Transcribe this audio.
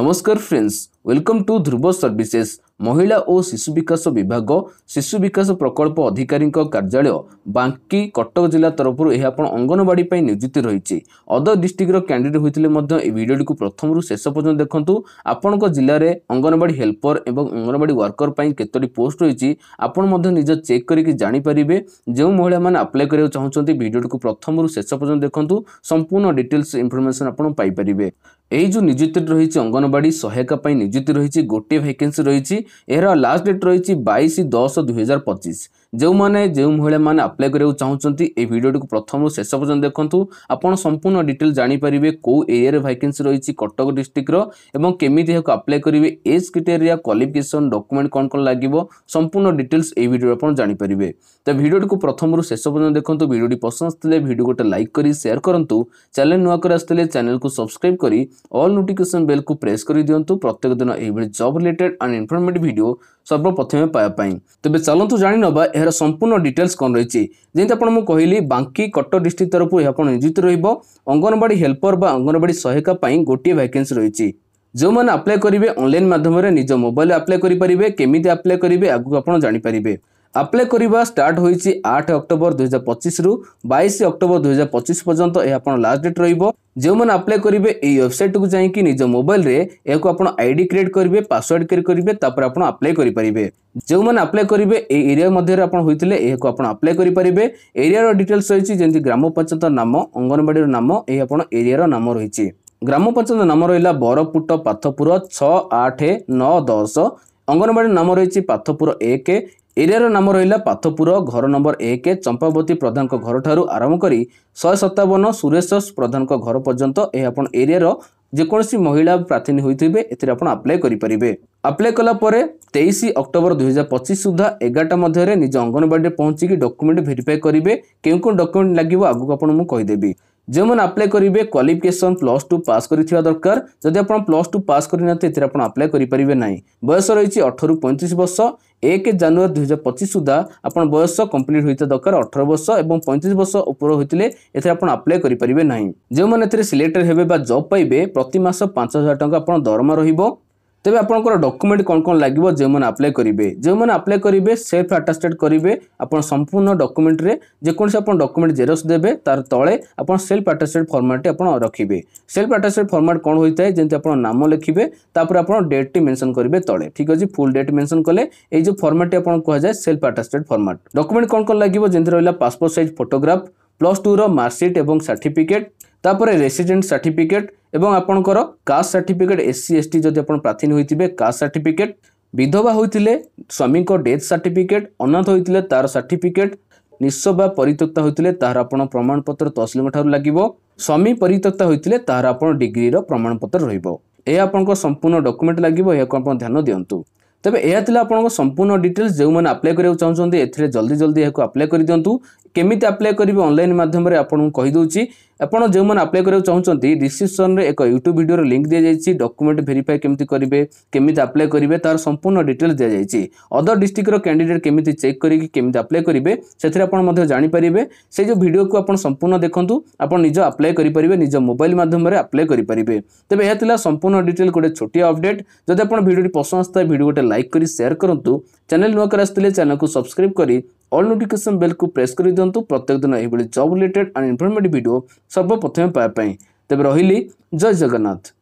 नमस्कार friends, welcome to Dhruv services. महिला और शिशु विकास विभाग शिशु विकास प्रकल्प अधिकारी कार्यालय बांकी कटक जिला तरफ अंगनवाड़ी नियोजित रही। अदर डिस्ट्रिक्टर कैंडिडेट होते भिडियो को प्रथम शेष पर्यटन देखूँ। आपण जिले में अंगनवाड़ी हेल्पर और अंगनवाड़ी वर्कर केतोटी पोस्ट रही आपण निज चेक करके जानीपारे। जो महिला मैंने अप्लाई करने चाहते भिडियो को प्रथम शेष पर्यटन देखूँ, संपूर्ण डिटेल्स इनफॉरमेशन आपन पाइपर। यही जो नियुक्ति रही अंगनवाड़ी सहायिका नियुक्ति रही गोटे वैकेंसी रही। यार लास्ट डेट रही 22/10/2025। जो महिला मैंने अप्लाई करने चाहते ये भिडियो को प्रथम शेष पर्यटन देखूँ। आपड़ संपूर्ण डिटेल जानीपारे कौ एरिया वैकेंसी रही कटक डिस्ट्रिक्टर केमी अप्लाई करेंगे, एज क्राइटेरिया, क्वालिफिकेशन, डॉक्यूमेंट कौन कौन लगे, संपूर्ण डिटेल्स ये वीडियो आप जानीपारे। तो वीडियो को प्रथम शेष पर्यटन देखूँ। वीडियो पसंद आते वीडियो गोटे लाइक कर शेयर करूँ। चैनल नुआ कर आसते चैनल को सब्सक्राइब करी ऑल नोटिफिकेशन बेल को प्रेस कर दिंतु। प्रत्येक दिन यह job related and informative video सर्वप्रथम पाइबापी। तेज चलतु जानी नवा यार संपूर्ण डिटेल्स कौन रही। जमी आपको कहली बांकी कटक डिस्ट्रिक्ट तरफ यह नियोजित अंगनवाड़ी हेल्पर बा अंगनवाड़ी सहायिका गोटे वैकेंसी रही। जो मैंने अप्लाई करेंगे ऑनलाइन माध्यम निज मोबाइल अप्लाई करेंगे, केमी अप्लाई करेंगे आगू आप जानीपारे। अप्लाई करवा स्टार्ट होईची 8 अक्टोबर 2025 रु 22 अक्टोबर 2025 पर्यंत यह लास्ट डेट रहिबो। जो मैंने अप्लाई करेंगे ये वेबसाइट को जाइए निज मोबाइल रे एक आईडी क्रिएट करेंगे, पासवर्ड क्रिएट करेंगे, तापर आप अप्लाई करेंगे। जो मैंने अप्लाई करेंगे ये एरिया मध्य होते यह अप्लाई करेंगे। एरिया डिटेल्स रही जमी ग्राम पंचायत नाम, अंगनवाड़ी नाम, ये एरिया नाम रही। ग्राम पंचायत नाम रहा बरपुट पाथपुर 6, 8, 9, 10। अंगनवाड़ी नाम रही पाथपुर 1। एरिया नाम रहा पाथपुर, घर नंबर 1 चंपावती प्रधान घर ठारू आरंभ कर 157 सुरेश प्रधान घर पर्यंत यह एरिया जेकोसी महिला प्रार्थी होते अप्लाई करेंगे। अप्लाई कलापर 23 अक्टोबर 2025 सुधा 11टा मध्य निज अंगनवाड़ी पहुंचिकी डॉक्यूमेंट वेरीफाई करेंगे। क्यों डॉक्यूमेंट लगे आगू आपको कहीदेवी। जो मैंने अप्लाई करेंगे क्वालिफिकेशन +2 पास करिथिबा दरकार। जदि आप +2 पास करते अप्लाई करेंगे ना। बयस रही 18 रु 35 वर्ष। 1 जनवरी 2025 सुधा आप बयस कंप्लीट होता दरकार 18 वर्ष और 35 वर्ष ऊपर होते अप्लाई करेंगे ना। जो मैंने सिलेक्टेड हेबे जॉब पाइबे प्रति मास 5000 टंका दरमा रहिबो। तेज आपंकर डॉक्यूमेंट कौन कौन लगे जो मैंने अप्लाई करेंगे। जो मैंने अप्लाई करेंगे सेल्फ अटेस्टेड करेंगे। आप संपूर्ण डॉक्यूमेंट रे जेकोसी आप डॉक्यूमेंट जेरोक्स देबे तार तले आप सेल्फ अटेस्टेड फॉर्मेट आप रखिए। सेल्फ अटेस्टेड फॉर्मेट कौन होता है जमी आप नाम लिखिए, तापर आप डेट मेंशन करेंगे तले। ठीक अच्छे, फुल डेट मेंशन कले ये जो फॉर्मेट आप कहुए सेल्फ अटेस्टेड फॉर्मेट। डॉक्यूमेंट कौन कौन लगे जमी रहा पासपोर्ट साइज फोटोग्राफ, +2 रो मार्कशीट एवं सर्टिफिकेट, तापर रेसिडेंट सर्टिफिकेट एवं आपणकर कास्ट सर्टिफिकेट, SC ST जदि आप प्रार्थी होते कास्ट सर्टिफिकेट, विधवा होते स्वामी को डेथ सर्टिफिकेट, अनाथ होते तार सर्टिफिकेट, निस्व बा परित्यक्ता होते तार आपण प्रमाण पत्र तहसील ठार लगे, स्वामी परित्यक्ता होते तार आपण डिग्री प्रमाण पत्र रहिबो। यह आपन संपूर्ण डॉक्यूमेंट लगे, यह ध्यान दिंतु। तेज यह आपन संपूर्ण डिटेल्स जो मैंने अप्लाई करने चाहते ए जल्दी जल्दी यह अप्लाई कर दिंतु। केमी अप्लाई करेंगे ऑनलाइन माध्यम आपको कहीदे। आपड़ जो मैंने अप्लाई करने चाहते डिस्क्रिप्शन में एक यूट्यूब वीडियो लिंक दी जाइए। डॉक्यूमेंट वेरीफाई केमी करेंगे, केमी अप्लाई करेंगे तार संपूर्ण डिटेल्स दी जाइए। अदर डिस्ट्रिक्टर कैंडिडेट केमी चेक करके केमी अप्लाई करेंगे से जानीपारे। से जो वीडियो को आप संपूर्ण देखूँ, आप निज अप्लाई करेंगे, निज मोबाइल माध्यम अप्लाई करेंगे। तेज यह संपूर्ण डिटेल गोटे छोटिया अपडेट। जब आप वीडियो पसंद आता है वीडियो गोटे लाइक कर शेयर करूँ। चैनल नुआ कर आसते चैनल को सब्सक्राइब करी ऑल नोटिफिकेशन बेल को प्रेस कर दिंतु। प्रत्येक दिन यह job related and informative video सर्वप्रथम पाइबापी। तेज रही जय जगन्नाथ।